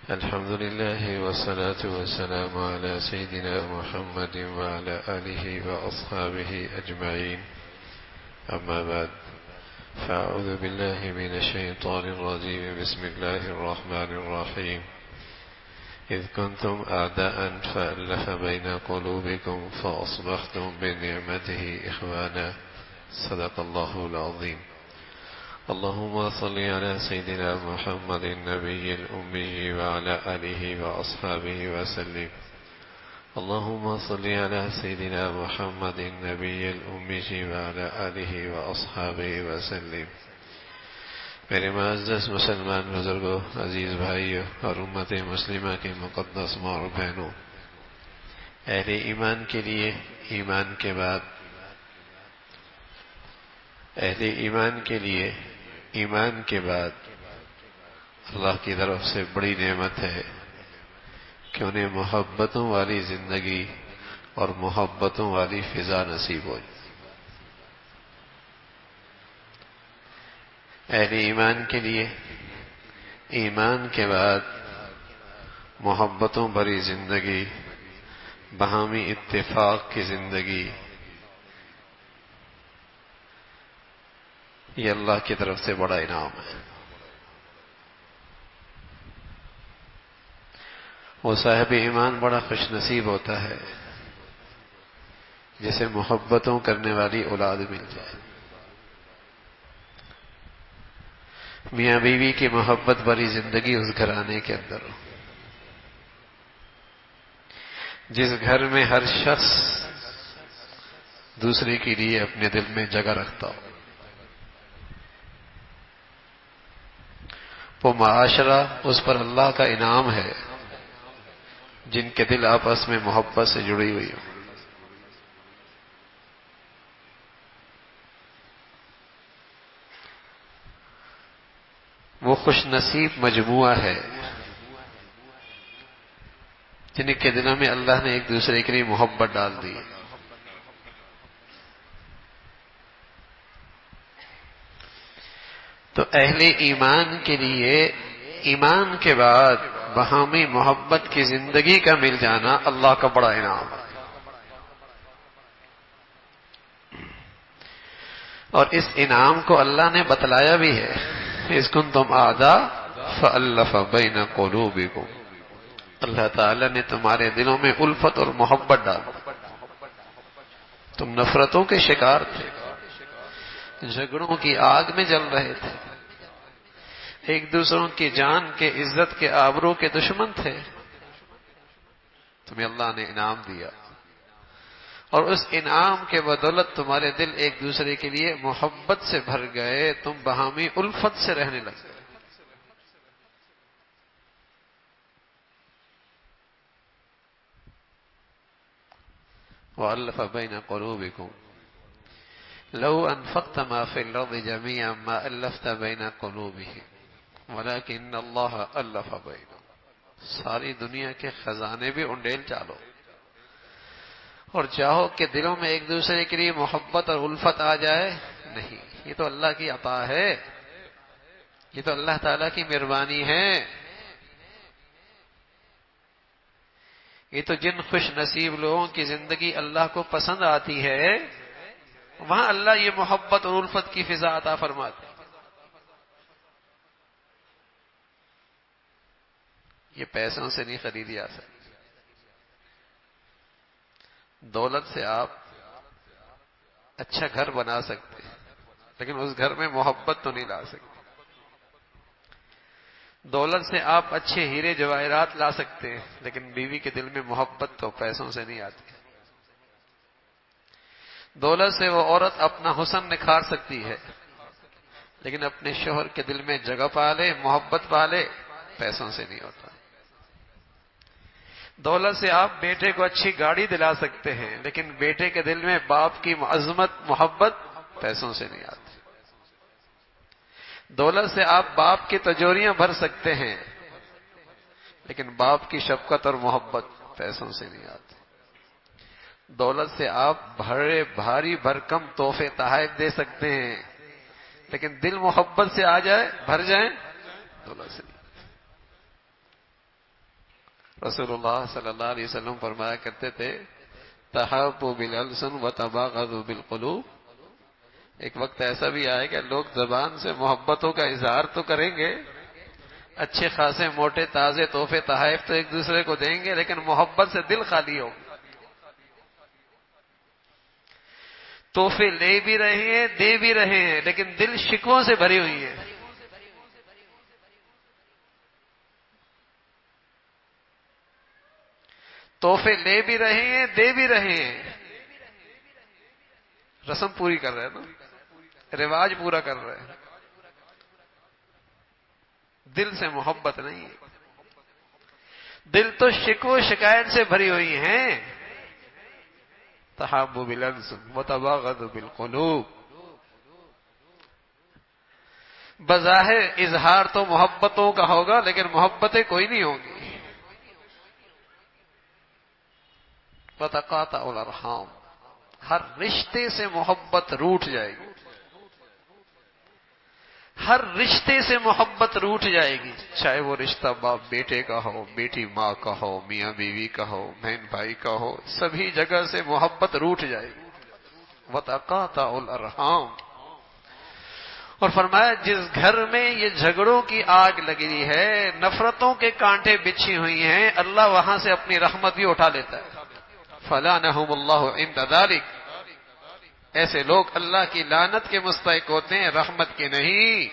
الحمد لله والصلاة والسلام على سيدنا محمد وعلى آله وأصحابه أجمعين. أما بعد، فأعوذ بالله من الشيطان الرجيم. بسم الله الرحمن الرحيم. إذ كنتم أعداء فألف بين قلوبكم فأصبحتم بنعمته إخوانا. صدق الله العظيم. اللهم صل على سيدنا محمد النبي الأمي وعلى آله وأصحابه وسلم. اللهم صل على سيدنا محمد النبي الأمي وعلى آله وأصحابه وسلم. میرے معزز مسلمان بزرگوں، عزیز بھائیوں اور امت مسلمہ کے مقدس ماں اور بہنوں، اہل ایمان کے لیے ایمان کے بعد اللہ کی طرف سے بڑی نعمت ہے کہ انہیں محبتوں والی زندگی اور محبتوں والی فضا نصیب ہوئی. اہل ایمان کے لیے ایمان کے بعد محبتوں بھری زندگی، باہمی اتفاق کی زندگی، یہ اللہ کی طرف سے بڑا انعام ہے. وہ صاحب ایمان بڑا خوش نصیب ہوتا ہے جسے محبتوں کرنے والی اولاد مل جائے. میاں بیوی کی محبت بھری زندگی اس گھرانے کے اندر ہو، جس گھر میں ہر شخص دوسرے کے لیے اپنے دل میں جگہ رکھتا ہو. وہ معاشرہ اس پر اللہ کا انعام ہے جن کے دل آپس میں محبت سے جڑی ہوئی ہو. وہ خوش نصیب مجموعہ ہے جن کے دلوں میں اللہ نے ایک دوسرے کے لیے محبت ڈال دی. تو اہل ایمان کے لیے ایمان کے بعد باہمی محبت کی زندگی کا مل جانا اللہ کا بڑا انعام ہے. اور اس انعام کو اللہ نے بتلایا بھی ہے. اذ کنتم اعداء فألف بین قلوبکم. اللہ تعالی نے تمہارے دلوں میں الفت اور محبت ڈالی. تم نفرتوں کے شکار تھے، جھگڑوں کی آگ میں جل رہے تھے، ایک دوسروں کی جان کے، عزت کے، آبرو کے دشمن تھے. تمہیں اللہ نے انعام دیا اور اس انعام کے بدولت تمہارے دل ایک دوسرے کے لیے محبت سے بھر گئے. تم باہمی الفت سے رہنے لگے. وَأَلَّفَ بَيْنَ قُلُوبِكُمْ لَوْ أَنفَقْتَ مَا فِي الْأَرْضِ جَمِيعًا مَا أَلَّفْتَ بَيْنَ قُلُوبِهِمْ وَلَكِنَّ اللَّهَ أَلَّفَ بَيْنَهُمْ. ساری دنیا کے خزانے بھی انڈیل چالو اور چاہو کہ دلوں میں ایک دوسرے کے لیے محبت اور الفت آ جائے، نہیں. یہ تو اللہ کی عطا ہے، یہ تو اللہ تعالیٰ کی مہربانی ہے. یہ تو جن خوش نصیب لوگوں کی زندگی اللہ کو پسند آتی ہے وہاں اللہ یہ محبت اور الفت کی فضا عطا فرماتے. یہ پیسوں سے نہیں خریدی جا سکتی. دولت سے آپ اچھا گھر بنا سکتے ہیں لیکن اس گھر میں محبت تو نہیں لا سکتے. دولت سے آپ اچھے ہیرے جواہرات لا سکتے ہیں لیکن بیوی کے دل میں محبت تو پیسوں سے نہیں آتی. دولت سے وہ عورت اپنا حسن نکھار سکتی ہے لیکن اپنے شوہر کے دل میں جگہ پالے، محبت پالے، پیسوں سے نہیں ہوتا. دولت سے آپ بیٹے کو اچھی گاڑی دلا سکتے ہیں لیکن بیٹے کے دل میں باپ کی عظمت، محبت پیسوں سے نہیں آتی. دولت سے آپ باپ کی تجوریاں بھر سکتے ہیں لیکن باپ کی شفقت اور محبت پیسوں سے نہیں آتی. دولت سے آپ بھاری بھرکم تحفے تحائف دے سکتے ہیں لیکن دل محبت سے آ جائے، بھر جائیں، دولت سے نہیں. رسول اللہ صلی اللہ علیہ وسلم فرمایا کرتے تھے تحابوا بالالسن وتباغضوا بالقلوب. ایک وقت ایسا بھی آئے کہ لوگ زبان سے محبتوں کا اظہار تو کریں گے، اچھے خاصے موٹے تازے تحفے تحائف تو ایک دوسرے کو دیں گے، لیکن محبت سے دل خالی ہو. تحفے لے بھی رہے ہیں دے بھی رہے ہیں لیکن دل شکووں سے بھری ہوئی ہے. تحفے لے بھی رہے ہیں دے بھی رہے ہیں، رسم پوری کر رہے ہیں نا، رواج پورا کر رہے ہیں، دل سے محبت نہیں ہے. دل تو شکوہ شکایت سے بھری ہوئی ہیں. تحابوا بالالسن وتباغضوا بالقلوب. بظاہر اظہار تو محبتوں کا ہوگا لیکن محبتیں کوئی نہیں ہوگی. وتقاطع الارحام، ہر رشتے سے محبت روٹ جائے گی، ہر رشتے سے محبت روٹ جائے گی، چاہے وہ رشتہ باپ بیٹے کا ہو، بیٹی ماں کا ہو، میاں بیوی کا ہو، بہن بھائی کا ہو، سبھی جگہ سے محبت روٹ جائے گی. وتقاطع الارحام. اور فرمایا جس گھر میں یہ جھگڑوں کی آگ لگی ہے، نفرتوں کے کانٹے بچھی ہوئی ہیں، اللہ وہاں سے اپنی رحمت بھی اٹھا لیتا ہے. فلعنہم اللہ عند ذلک. ایسے لوگ اللہ کی لعنت کے مستحق ہوتے ہیں، رحمت کے نہیں.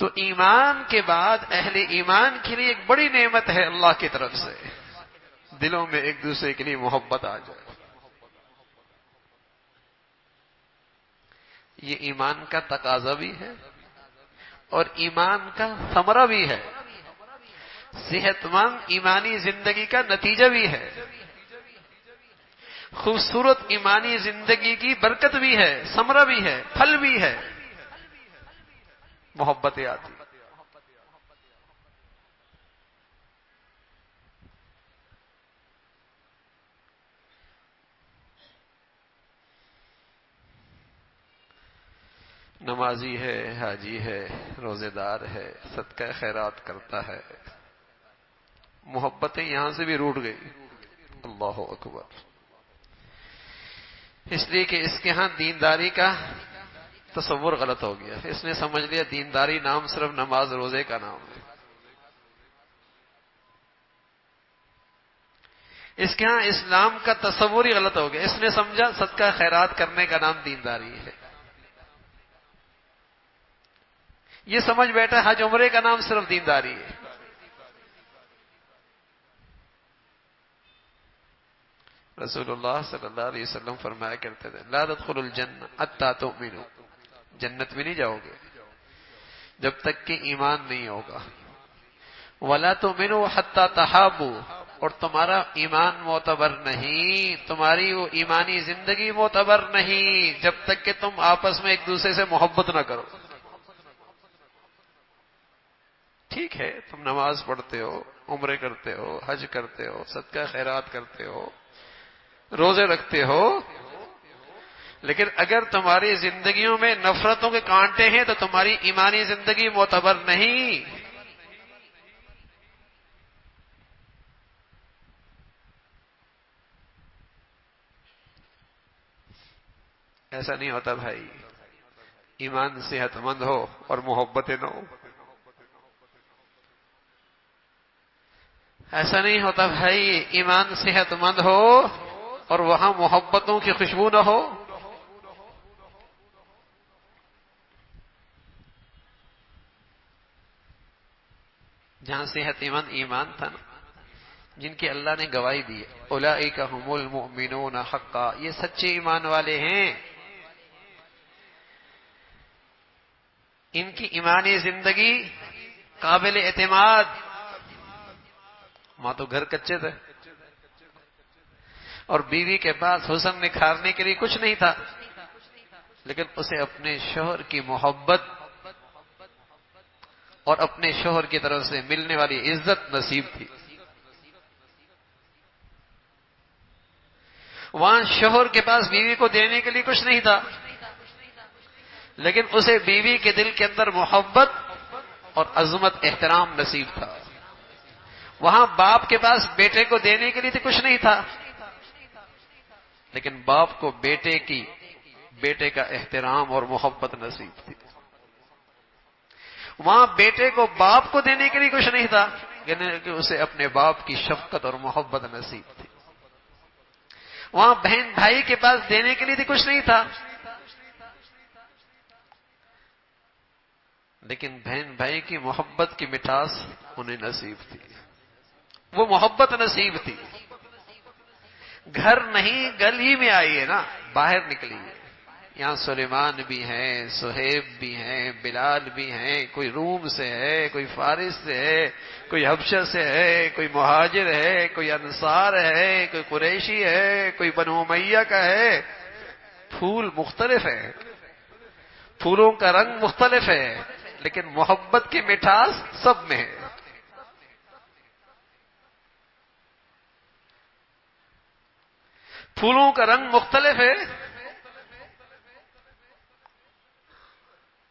تو ایمان کے بعد اہل ایمان کے لیے ایک بڑی نعمت ہے اللہ کی طرف سے، دلوں میں ایک دوسرے کے لیے محبت آ جائے. یہ ایمان کا تقاضا بھی ہے اور ایمان کا ثمرہ بھی ہے، صحت مند ایمانی زندگی کا نتیجہ بھی ہے، خوبصورت ایمانی زندگی کی برکت بھی ہے، ثمرہ بھی ہے، پھل بھی ہے. محبتیں آتی. نمازی ہے، حاجی ہے، روزے دار ہے، صدقہ خیرات کرتا ہے، محبتیں یہاں سے بھی روٹ گئی. اللہ اکبر. اس لیے کہ اس کے ہاں دینداری کا تصور غلط ہو گیا. اس نے سمجھ لیا دینداری نام صرف نماز روزے کا نام ہے. اس کے ہاں اسلام کا تصور ہی غلط ہو گیا. اس نے سمجھا صدقہ خیرات کرنے کا نام دینداری ہے. یہ سمجھ بیٹھا حج عمرے کا نام صرف دینداری ہے. رسول اللہ صلی اللہ علیہ وسلم فرمایا کرتے تھے لا تدخلوا الجنہ حتی تؤمنوا. جنت میں نہیں جاؤ گے جب تک کہ ایمان نہیں ہوگا. ولا تؤمنوا حتی تحابوا. اور تمہارا ایمان معتبر نہیں، تمہاری وہ ایمانی زندگی معتبر نہیں جب تک کہ تم آپس میں ایک دوسرے سے محبت نہ کرو. ٹھیک ہے تم نماز پڑھتے ہو، عمرے کرتے ہو، حج کرتے ہو، صدقہ خیرات کرتے ہو، روزے رکھتے ہو، لیکن اگر تمہاری زندگیوں میں نفرتوں کے کانٹے ہیں تو تمہاری ایمانی زندگی معتبر نہیں. ایسا نہیں ہوتا بھائی. ایمان صحت مند ہو اور محبتیں نہ ہو. ایسا نہیں ہوتا بھائی. ایمان صحت مند ہو اور وہاں محبتوں کی خوشبو نہ ہو. جہاں صحت مند ایمان تھا نا، جن کی اللہ نے گواہی دی اولئک هم المؤمنون حقا، یہ سچے ایمان والے ہیں. ان کی ایمانی زندگی قابل اعتماد. ماں تو گھر کچے تھے اور بیوی کے پاس حسن نکھارنے کے لیے کچھ نہیں تھا، لیکن اسے اپنے شوہر کی محبت اور اپنے شوہر کی طرف سے ملنے والی عزت نصیب تھی. وہاں شوہر کے پاس بیوی کو دینے کے لیے کچھ نہیں تھا، لیکن اسے بیوی کے دل کے اندر محبت اور عظمت احترام نصیب تھا۔ وہاں باپ کے پاس بیٹے کو دینے کے لیے تو کچھ نہیں تھا، لیکن باپ کو بیٹے کا احترام اور محبت نصیب تھی۔ وہاں بیٹے کو باپ کو دینے کے لیے کچھ نہیں تھا، لیکن اسے اپنے باپ کی شفقت اور محبت نصیب تھی۔ وہاں بہن بھائی کے پاس دینے کے لیے تو کچھ نہیں تھا، لیکن بہن بھائی کی محبت کی مٹھاس انہیں نصیب تھی، وہ محبت نصیب تھی۔ گھر نہیں گلی میں آئیے نا، باہر نکلیے، یہاں سلیمان بھی ہیں، صہیب بھی ہیں، بلال بھی ہیں، کوئی روم سے ہے، کوئی فارس سے ہے، کوئی حبشہ سے ہے، کوئی مہاجر ہے، کوئی انصار ہے، کوئی قریشی ہے، کوئی بنو امیہ کا ہے۔ پھول مختلف ہیں، پھولوں کا رنگ مختلف ہے، لیکن محبت کی مٹھاس سب میں ہے۔ پھولوں کا رنگ مختلف ہے،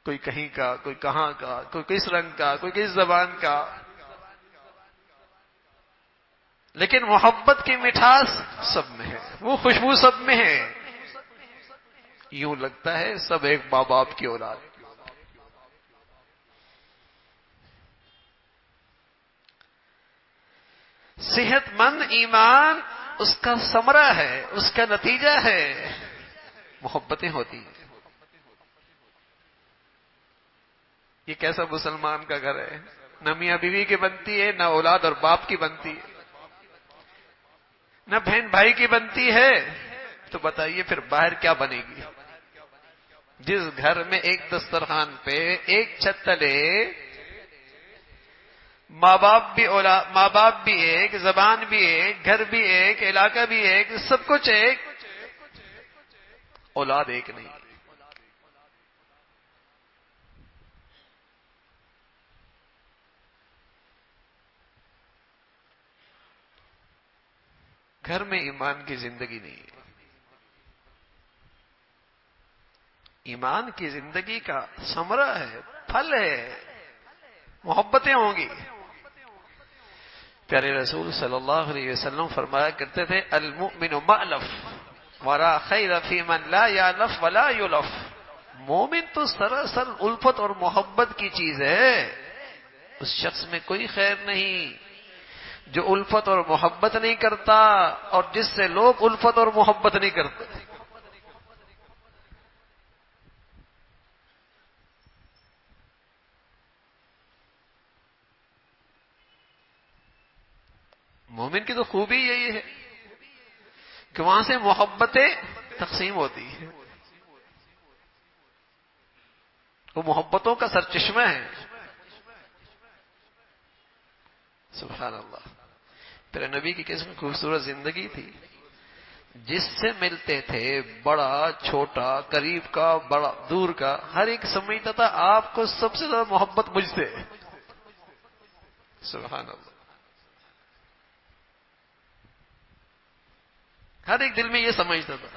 کوئی کہیں کا، کوئی کہاں کا، کوئی کس رنگ کا، کوئی کس زبان کا، لیکن محبت کی مٹھاس سب میں ہے، وہ خوشبو سب میں ہے۔ یوں لگتا ہے سب ایک ماں باپ کی اولاد۔ صحت مند ایمان اس کا ثمرہ ہے، اس کا نتیجہ ہے، محبتیں ہوتی ہیں۔ یہ کیسا مسلمان کا گھر ہے؟ نہ میاں بیوی کی بنتی ہے، نہ اولاد اور باپ کی بنتی ہے، نہ بہن بھائی کی بنتی ہے، تو بتائیے پھر باہر کیا بنے گی؟ جس گھر میں ایک دسترخوان پہ ایک چھت تلے ماں باپ بھی ایک، زبان بھی ایک، گھر بھی ایک، علاقہ بھی ایک، سب کچھ ایک، اولاد ایک نہیں۔ گھر میں ایمان کی زندگی نہیں ہے۔ ایمان کی زندگی کا ثمرہ ہے، پھل ہے، محبتیں ہوں گی۔ پیارے رسول صلی اللہ علیہ وسلم فرمایا کرتے تھے، المؤمن مألف ولا خیر فی من لا یالف ولا یلف۔ مومن تو سراسر الفت اور محبت کی چیز ہے، اس شخص میں کوئی خیر نہیں جو الفت اور محبت نہیں کرتا اور جس سے لوگ الفت اور محبت نہیں کرتے۔ مومن کی تو خوبی یہی ہے کہ وہاں سے محبتیں تقسیم ہوتی ہیں، وہ محبتوں کا سرچشمہ ہے۔ سبحان اللہ۔ پھر نبی کی قسم خوبصورت زندگی تھی، جس سے ملتے تھے بڑا چھوٹا، قریب کا بڑا دور کا، ہر ایک سمجھتا تھا آپ کو سب سے زیادہ محبت مجھ سے۔ سبحان اللہ۔ ہر ایک دل میں یہ سمجھتا تھا۔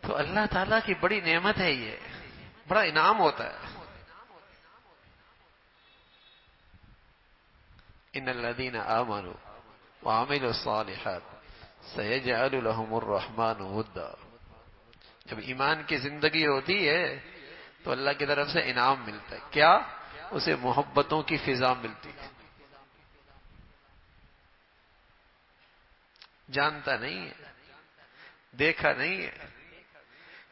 تو اللہ تعالیٰ کی بڑی نعمت ہے، یہ بڑا انعام ہوتا ہے۔ ان الذين آمنوا وعملوا الصالحات سيجعل لهم الرحمن ودا۔ جب ایمان کی زندگی ہوتی ہے تو اللہ کی طرف سے انعام ملتا ہے، کیا؟ اسے محبتوں کی فضا ملتی ہے۔ جانتا نہیں ہے، دیکھا نہیں ہے،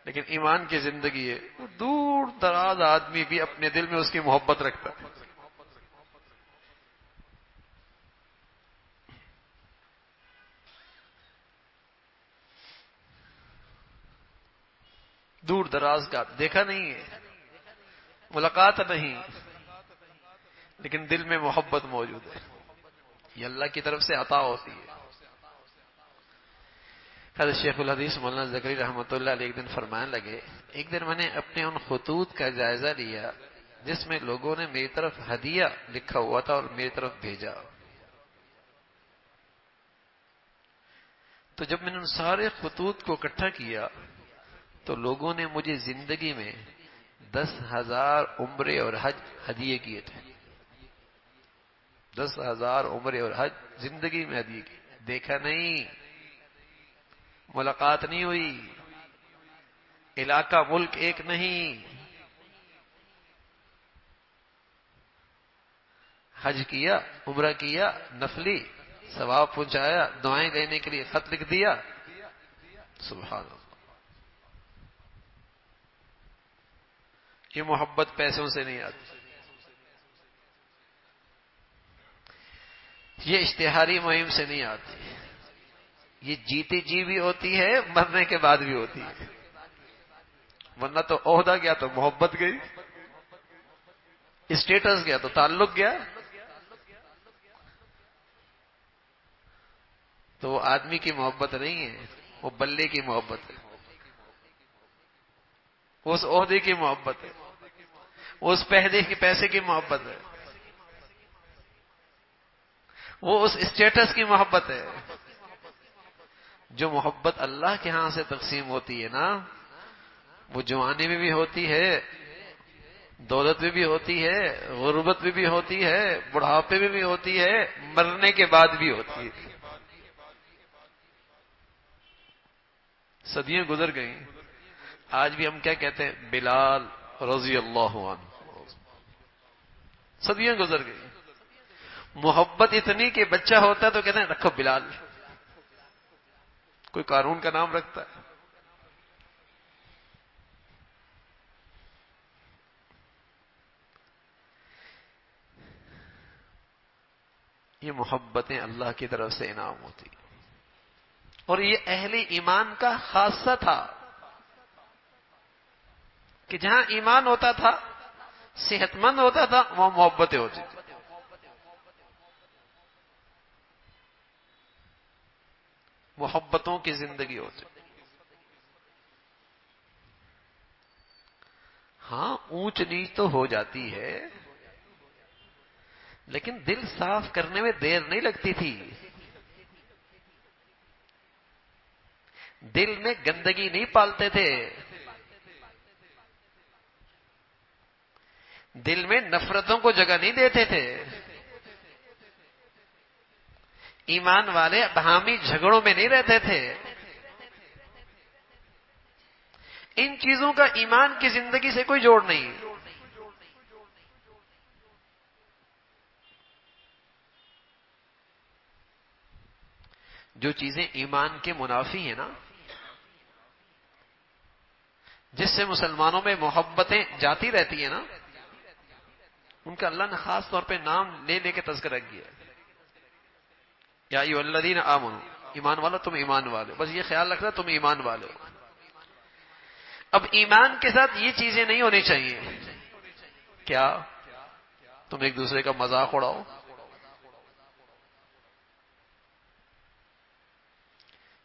لیکن ایمان کی زندگی ہے، وہ دور دراز آدمی بھی اپنے دل میں اس کی محبت رکھتا ہے۔ دور دراز کا دیکھا نہیں ہے، ملاقات نہیں، لیکن دل میں محبت موجود ہے، یہ اللہ کی طرف سے عطا ہوتی ہے۔ حضرت شیخ الحدیث مولانا زکریا رحمۃ اللہ علیہ ایک دن فرمانے لگے، ایک دن میں نے اپنے ان خطوط کا جائزہ لیا جس میں لوگوں نے میری طرف ہدیہ لکھا ہوا تھا اور میری طرف بھیجا. تو جب میں نے ان سارے خطوط کو اکٹھا کیا تو لوگوں نے مجھے زندگی میں 10,000 عمرے اور حج ہدیے کیے تھے. 10,000 عمرے اور حج زندگی میں ہدیے کیے. دیکھا نہیں، ملاقات نہیں ہوئی، علاقہ ملک ایک نہیں. حج کیا، عمرہ کیا، نفلی ثواب پہنچایا، دعائیں لینے کے لیے خط لکھ دیا. سبحان اللہ. یہ محبت پیسوں سے نہیں آتی، یہ اشتہاری مہم سے نہیں آتی. یہ جیتی جی بھی ہوتی ہے، مرنے کے بعد بھی ہوتی ہے. ورنہ تو عہدہ گیا تو محبت گئی، اسٹیٹس گیا تو تعلق گیا. تو وہ آدمی کی محبت نہیں ہے، وہ بلے کی محبت ہے، اس عہدے کی محبت ہے، اس پیسے کی محبت ہے، وہ اس اسٹیٹس کی محبت ہے. جو محبت اللہ کے ہاں سے تقسیم ہوتی ہے نا، وہ جوانی میں بھی ہوتی ہے، دولت میں بھی ہوتی ہے، غربت میں بھی ہوتی ہے، بڑھاپے میں بھی ہوتی ہے، مرنے کے بعد بھی ہوتی ہے. صدیاں گزر گئیں، آج بھی ہم کیا کہتے ہیں؟ بلال رضی اللہ عنہ. صدیاں گزر گئی، محبت اتنی کہ بچہ ہوتا ہے تو کہتے ہیں رکھو بلال. کوئی قارون کا نام رکھتا ہے. یہ محبتیں اللہ کی طرف سے انعام ہوتی ہیں. اور یہ اہل ایمان کا خاصہ تھا کہ جہاں ایمان ہوتا تھا، صحت مند ہوتا تھا، وہاں محبتیں ہوتی تھی. محبتوں کی زندگی ہوتی. ہاں اونچ نیچ تو ہو جاتی ہے، لیکن دل صاف کرنے میں دیر نہیں لگتی تھی. دل میں گندگی نہیں پالتے تھے، دل میں نفرتوں کو جگہ نہیں دیتے تھے. ایمان والے باہمی جھگڑوں میں نہیں رہتے تھے. ان چیزوں کا ایمان کی زندگی سے کوئی جوڑ نہیں. جو چیزیں ایمان کے منافی ہیں نا، جس سے مسلمانوں میں محبتیں جاتی رہتی ہیں نا، ان کا اللہ نے خاص طور پہ نام لے لے کے تذکرہ کیا. یا ایھا الذین آمنوا، ایمان والو تم ایمان والے، بس یہ خیال رکھنا تم ایمان والے ہو. اب ایمان کے ساتھ یہ چیزیں نہیں ہونی چاہیے. کیا تم ایک دوسرے کا مذاق اڑاؤ،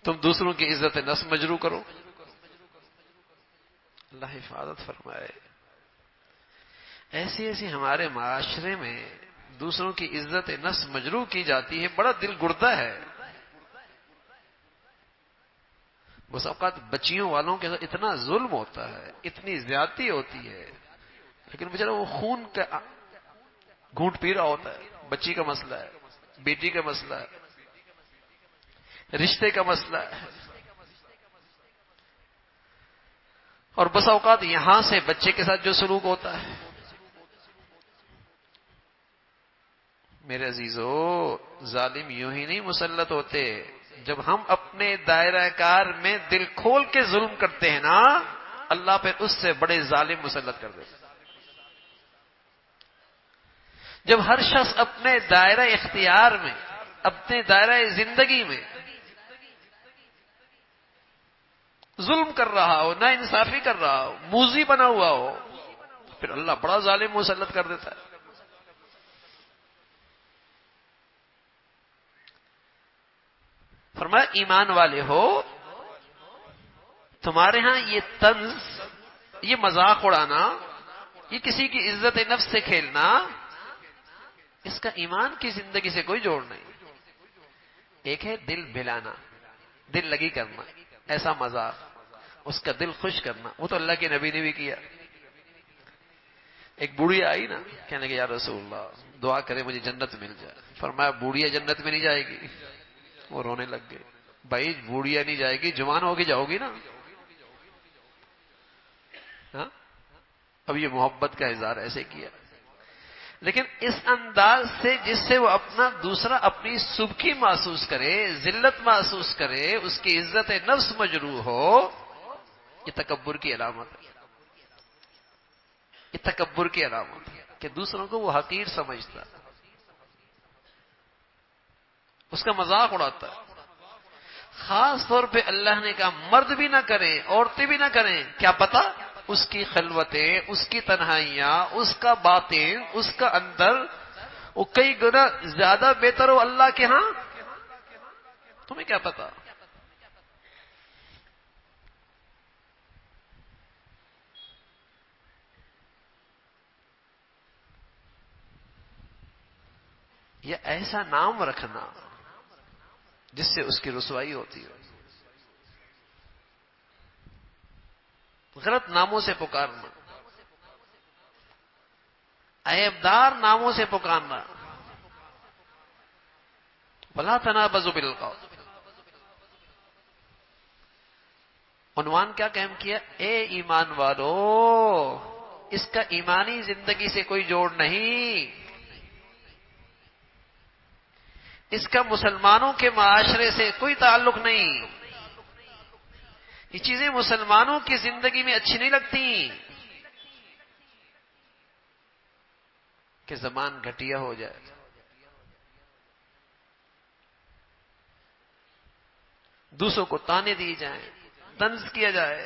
تم دوسروں کی عزت نفس مجروح کرو. اللہ حفاظت فرمائے. ایسی ہمارے معاشرے میں دوسروں کی عزت نفس مجروح کی جاتی ہے، بڑا دل گڑتا ہے. بس اوقات بچیوں والوں کے ساتھ اتنا ظلم ہوتا ہے، اتنی زیادتی ہوتی ہے، لیکن بیچارہ وہ خون کا گھونٹ پی رہا ہوتا ہے. بچی کا مسئلہ ہے، بیٹی کا مسئلہ ہے، رشتے کا مسئلہ ہے. اور بس اوقات یہاں سے بچے کے ساتھ جو سلوک ہوتا ہے. میرے عزیزو، ظالم یوں ہی نہیں مسلط ہوتے. جب ہم اپنے دائرہ کار میں دل کھول کے ظلم کرتے ہیں نا، اللہ پھر اس سے بڑے ظالم مسلط کر دیتے. جب ہر شخص اپنے دائرہ اختیار میں، اپنے دائرہ زندگی میں ظلم کر رہا ہو، نا انصافی کر رہا ہو، موذی بنا ہوا ہو، پھر اللہ بڑا ظالم مسلط کر دیتا ہے. فرمایا ایمان والے ہو، تمہارے ہاں یہ طنز، یہ مذاق اڑانا، یہ کسی کی عزت نفس سے کھیلنا، اس کا ایمان کی زندگی سے کوئی جوڑ نہیں۔ ایک ہے دل بہلانا، دل لگی کرنا، ایسا مذاق، اس کا دل خوش کرنا، وہ تو اللہ کے نبی نے بھی کیا۔ ایک بوڑھی آئی نا، کہنے لگی یا رسول اللہ دعا کرے مجھے جنت مل جائے۔ فرمایا بوڑھیا جنت میں نہیں جائے گی۔ وہ رونے لگ گئے، بھائی بوڑھیا نہیں جائے گی، جوان ہوگی جاؤ گی نا۔ ہاں؟ اب یہ محبت کا اظہار ایسے کیا، لیکن اس انداز سے جس سے وہ اپنا دوسرا اپنی سبکی محسوس کرے، ذلت محسوس کرے، اس کی عزت نفس مجروح ہو، یہ تکبر کی علامت ہے۔ یہ تکبر کی علامت ہے کہ دوسروں کو وہ حقیر سمجھتا، اس کا مذاق اڑاتا ہے۔ خاص طور پہ اللہ نے کہا مرد بھی نہ کریں، عورتیں بھی نہ کریں، کیا پتا اس کی خلوتیں، اس کی تنہائیاں، اس کا باطن، اس کا اندر وہ کئی گنا زیادہ بہتر ہو اللہ کے ہاں، تمہیں کیا پتا۔ یا ایسا نام رکھنا جس سے اس کی رسوائی ہوتی ہو، غلط ناموں سے پکارنا، عیبدار ناموں سے پکارنا، وَلَا تَنَابَزُوا بِالْقَوْلِ۔ عنوان کیا قائم کیا؟ اے ایمان والو، اس کا ایمانی زندگی سے کوئی جوڑ نہیں، اس کا مسلمانوں کے معاشرے سے کوئی تعلق نہیں، یہ چیزیں مسلمانوں کی زندگی میں اچھی نہیں لگتی کہ زبان گھٹیا ہو جائے، دوسروں کو تانے دی جائیں، طنز کیا جائے۔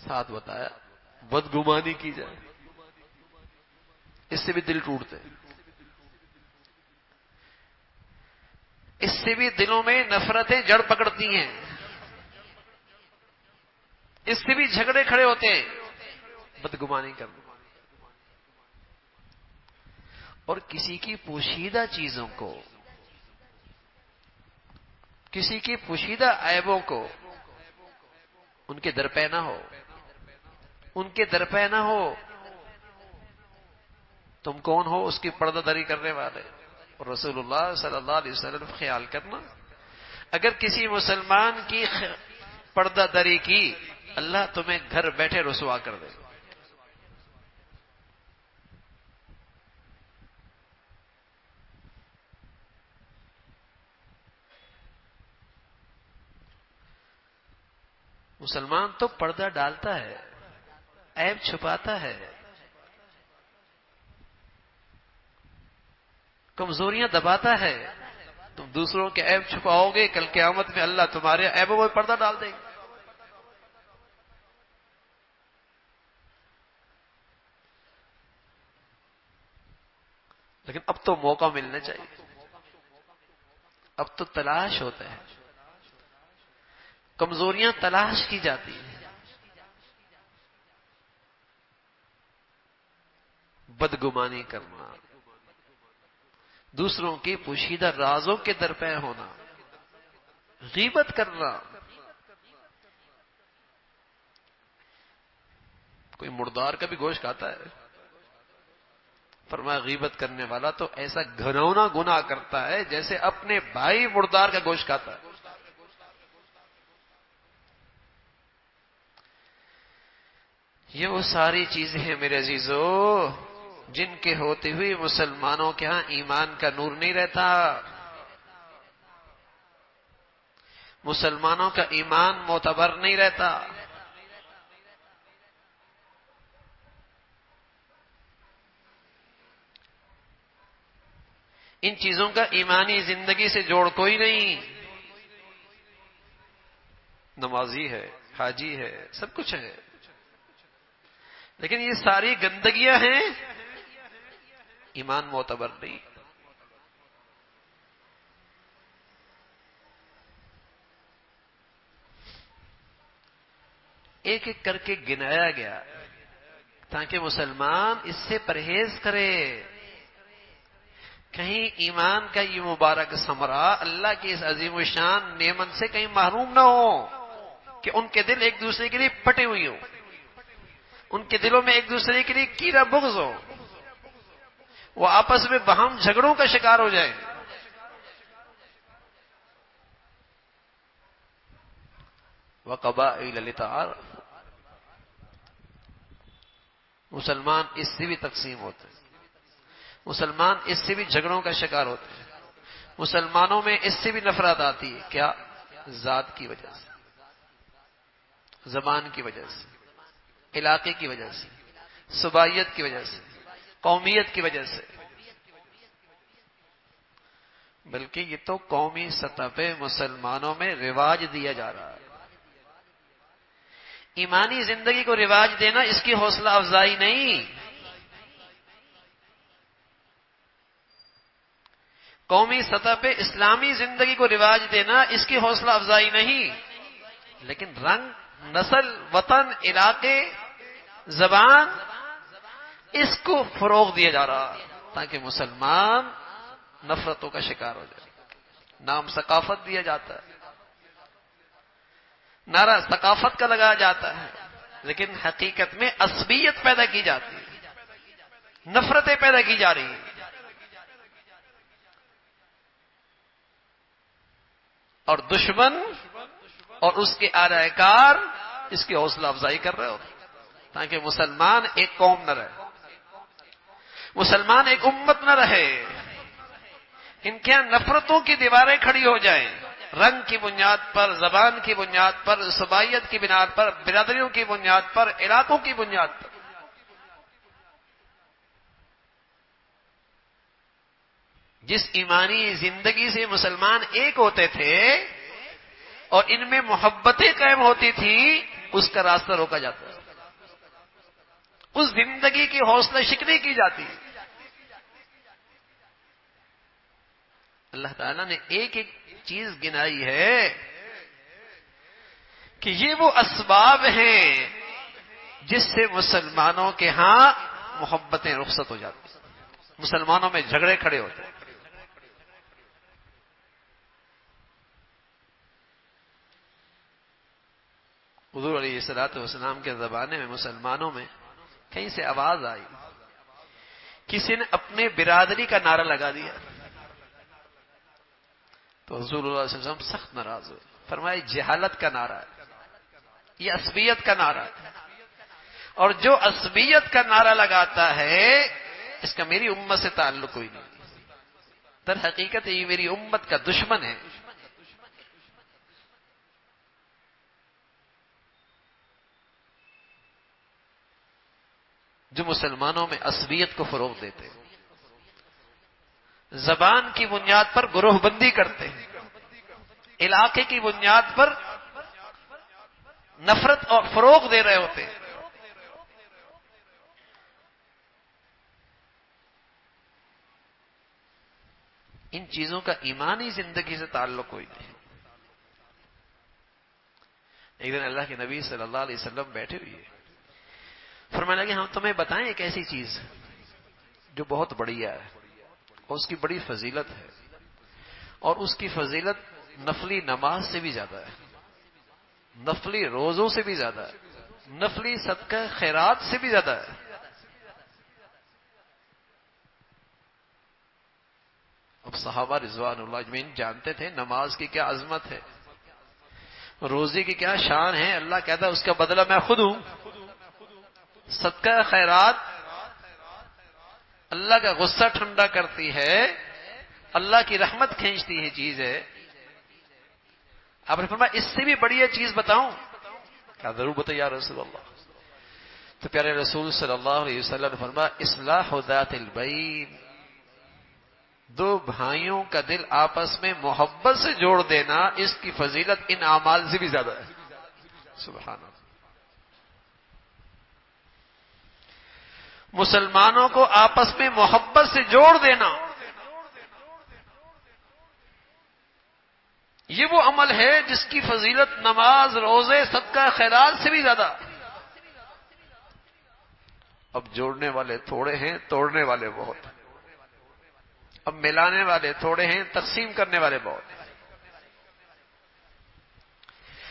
ساتھ بتایا بدگمانی کی جائے، اس سے بھی دل ٹوٹتے، اس سے بھی دلوں میں نفرتیں جڑ پکڑتی ہیں، اس سے بھی جھگڑے کھڑے ہوتے ہیں، بدگمانی کرنا۔ اور کسی کی پوشیدہ چیزوں کو، کسی کی پوشیدہ عیبوں کو ان کے درپے نہ ہو، ان کے درپے نہ ہو۔ تم کون ہو اس کی پردہ داری کرنے والے؟ اور رسول اللہ صلی اللہ علیہ وسلم خیال کرنا، اگر کسی مسلمان کی پردہ داری کی، اللہ تمہیں گھر بیٹھے رسوا کر دے۔ مسلمان تو پردہ ڈالتا ہے، عیب چھپاتا ہے، کمزوریاں دباتا ہے۔ تم دوسروں کے عیب چھپاؤ گے، کل قیامت میں اللہ تمہارے عیبوں پر پردہ ڈال دے گا۔ لیکن اب تو موقع ملنا چاہیے، اب تو تلاش ہوتا ہے، کمزوریاں تلاش کی جاتی ہیں۔ بدگمانی کرنا، دوسروں کی پوشیدہ رازوں کے درپے ہونا، غیبت کرنا۔ کوئی مردار کا بھی گوشت کھاتا ہے؟ فرمایا غیبت کرنے والا تو ایسا گھنونا گناہ کرتا ہے جیسے اپنے بھائی مردار کا گوشت کھاتا ہے۔ یہ وہ ساری چیزیں ہیں میرے عزیزو جن کے ہوتے ہوئے مسلمانوں کے ہاں ایمان کا نور نہیں رہتا، مسلمانوں کا ایمان معتبر نہیں رہتا۔ ان چیزوں کا ایمانی زندگی سے جوڑ کوئی نہیں۔ نمازی ہے، حاجی ہے، سب کچھ ہے، لیکن یہ ساری گندگیاں ہیں، ایمان معتبر نہیں۔ ایک ایک کر کے گنایا گیا تاکہ مسلمان اس سے پرہیز کرے، کہیں ایمان کا یہ مبارک ثمرہ اللہ کی اس عظیم الشان نعمت سے کہیں محروم نہ ہو کہ ان کے دل ایک دوسرے کے لیے پٹے ہوئی ہوں، ان کے دلوں میں ایک دوسرے کے لیے کینہ بغض ہو، وہ آپس میں باہم جھگڑوں کا شکار ہو جائیں۔ وَقَبَائِلَ لِتَعَارَفُوا، مسلمان اس سے بھی تقسیم ہوتے ہیں، مسلمان اس سے بھی جھگڑوں کا شکار ہوتے ہیں، مسلمانوں میں اس سے بھی نفرت آتی ہے، کیا؟ ذات کی وجہ سے، زبان کی وجہ سے، علاقے کی وجہ سے، صوبائیت کی وجہ سے، قومیت کی وجہ سے، بلکہ یہ تو قومی سطح پہ مسلمانوں میں رواج دیا جا رہا ہے۔ ایمانی زندگی کو رواج دینا اس کی حوصلہ افزائی نہیں، قومی سطح پہ اسلامی زندگی کو رواج دینا اس کی حوصلہ افزائی نہیں، لیکن رنگ، نسل، وطن، علاقے، زبان، اس کو فروغ دیا جا رہا ہے تاکہ مسلمان نفرتوں کا شکار ہو جائے۔ نام ثقافت دیا جاتا ہے، نعرہ ثقافت کا لگایا جاتا ہے، لیکن حقیقت میں عصبیت پیدا کی جاتی ہے، نفرتیں پیدا کی جا رہی ہیں۔ اور دشمن اور اس کے آرائے کار اس کی حوصلہ افزائی کر رہے ہوتے تاکہ مسلمان ایک قوم نہ رہے، مسلمان ایک امت نہ رہے، ان کے یہاں نفرتوں کی دیواریں کھڑی ہو جائیں، رنگ کی بنیاد پر، زبان کی بنیاد پر، صوبائیت کی بنیاد پر، برادریوں کی بنیاد پر، علاقوں کی بنیاد پر۔ جس ایمانی زندگی سے مسلمان ایک ہوتے تھے اور ان میں محبتیں قائم ہوتی تھی، اس کا راستہ روکا جاتا ہے، اس زندگی کی حوصلہ شکنی کی جاتی ہے۔ اللہ تعالیٰ نے ایک ایک چیز گنائی ہے کہ یہ وہ اسباب ہیں جس سے مسلمانوں کے ہاں محبتیں رخصت ہو جاتی ہیں، مسلمانوں میں جھگڑے کھڑے ہوتے ہیں۔ حضور علیہ الصلوۃ والسلام کے زمانے میں مسلمانوں میں کہیں سے آواز آئی، کسی نے اپنے برادری کا نعرہ لگا دیا تو حضور اللہ صلی اللہ علیہ وسلم سخت ناراض ہوئے، فرمایا جہالت کا نعرہ ہے، یہ عصبیت کا نعرہ ہے، اور جو عصبیت کا نعرہ لگاتا ہے اس کا میری امت سے تعلق کوئی نہیں، در حقیقت یہ میری امت کا دشمن ہے۔ جو مسلمانوں میں عصبیت کو فروغ دیتے ہیں، زبان کی بنیاد پر گروہ بندی کرتے ہیں، علاقے کی بنیاد پر نفرت اور فروغ دے رہے ہوتے ہیں، ان چیزوں کا ایمانی زندگی سے تعلق کوئی نہیں۔ ایک دن اللہ کے نبی صلی اللہ علیہ وسلم بیٹھے ہوئے فرمانے لگے ہم تمہیں بتائیں ایک ایسی چیز جو بہت بڑھیا ہے اور اس کی بڑی فضیلت ہے، اور اس کی فضیلت نفلی نماز سے بھی زیادہ ہے، نفلی روزوں سے بھی زیادہ ہے، نفلی صدقہ خیرات سے بھی زیادہ ہے۔ اب صحابہ رضوان اللہ اجمعین جانتے تھے نماز کی کیا عظمت ہے، روزے کی کیا شان ہے، اللہ کہتا ہے اس کا بدلہ میں خود ہوں۔ صدقہ خیرات اللہ کا غصہ ٹھنڈا کرتی ہے، اللہ کی رحمت کھینچتی ہے چیز ہے۔ آپ نے فرمایا اس سے بھی بڑی چیز بتاؤں؟ کیا ضرور بتائیے یا رسول اللہ۔ تو پیارے رسول صلی اللہ علیہ وسلم نے فرمایا اصلاح ذات البین، دو بھائیوں کا دل آپس میں محبت سے جوڑ دینا، اس کی فضیلت ان اعمال سے بھی زیادہ ہے۔ سبحان اللہ۔ مسلمانوں کو آپس میں محبت سے جوڑ دینا، یہ وہ عمل ہے جس کی فضیلت نماز، روزے، صدقہ، خیرات سے بھی زیادہ۔ اب جوڑنے والے تھوڑے ہیں، توڑنے والے بہت ہیں۔ اب ملانے والے تھوڑے ہیں، تقسیم کرنے والے بہت ہیں۔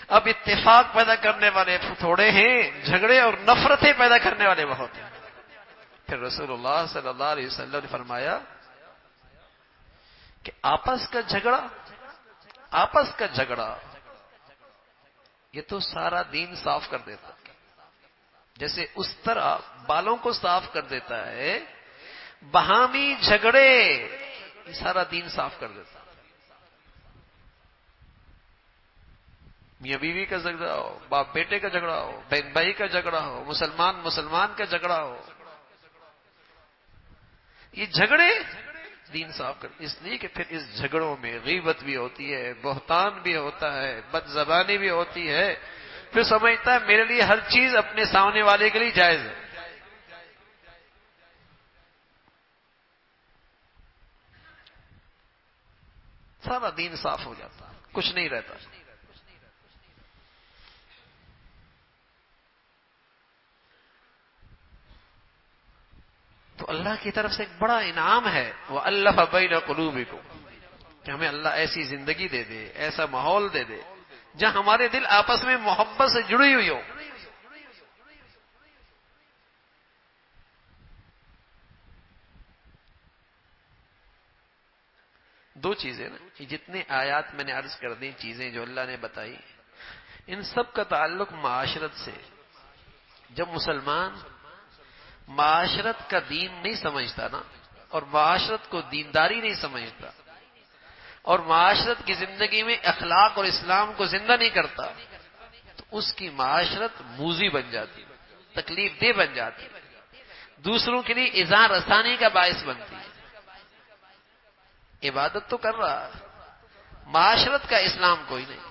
اب اتفاق پیدا کرنے والے تھوڑے ہیں، جھگڑے اور نفرتیں پیدا کرنے والے بہت ہیں۔ پھر رسول اللہ صلی اللہ علیہ وسلم نے فرمایا کہ آپس کا جھگڑا یہ تو سارا دین صاف کر دیتا ہے۔ جیسے اس طرح بالوں کو صاف کر دیتا ہے، باہمی جھگڑے یہ سارا دین صاف کر دیتا ہے۔ میاں بیوی کا جھگڑا ہو، باپ بیٹے کا جھگڑا ہو، بہن بھائی کا جھگڑا ہو، مسلمان کا جھگڑا ہو، یہ جھگڑے دین صاف کر، اس لیے کہ پھر اس جھگڑوں میں غیبت بھی ہوتی ہے، بہتان بھی ہوتا ہے، بد زبانی بھی ہوتی ہے۔ پھر سمجھتا ہے میرے لیے ہر چیز اپنے سامنے والے کے لیے جائز ہے۔ سارا دین صاف ہو جاتا، کچھ نہیں رہتا۔ تو اللہ کی طرف سے ایک بڑا انعام ہے، وَأَلَّفَ بَيْنَ قُلُوبِكُمْ، کہ ہمیں اللہ ایسی زندگی دے دے، ایسا ماحول دے دے جہاں ہمارے دل آپس میں محبت سے جڑی ہوئی ہو۔ دو چیزیں نا، یہ جتنے آیات میں نے عرض کر دی، چیزیں جو اللہ نے بتائی، ان سب کا تعلق معاشرت سے۔ جب مسلمان معاشرت کا دین نہیں سمجھتا نا، اور معاشرت کو دینداری نہیں سمجھتا، اور معاشرت کی زندگی میں اخلاق اور اسلام کو زندہ نہیں کرتا، تو اس کی معاشرت موذی بن جاتی، تکلیف دہ بن جاتی، دوسروں کے لیے اذا رسانی کا باعث بنتی ہے۔ عبادت تو کر رہا، معاشرت کا اسلام کوئی نہیں،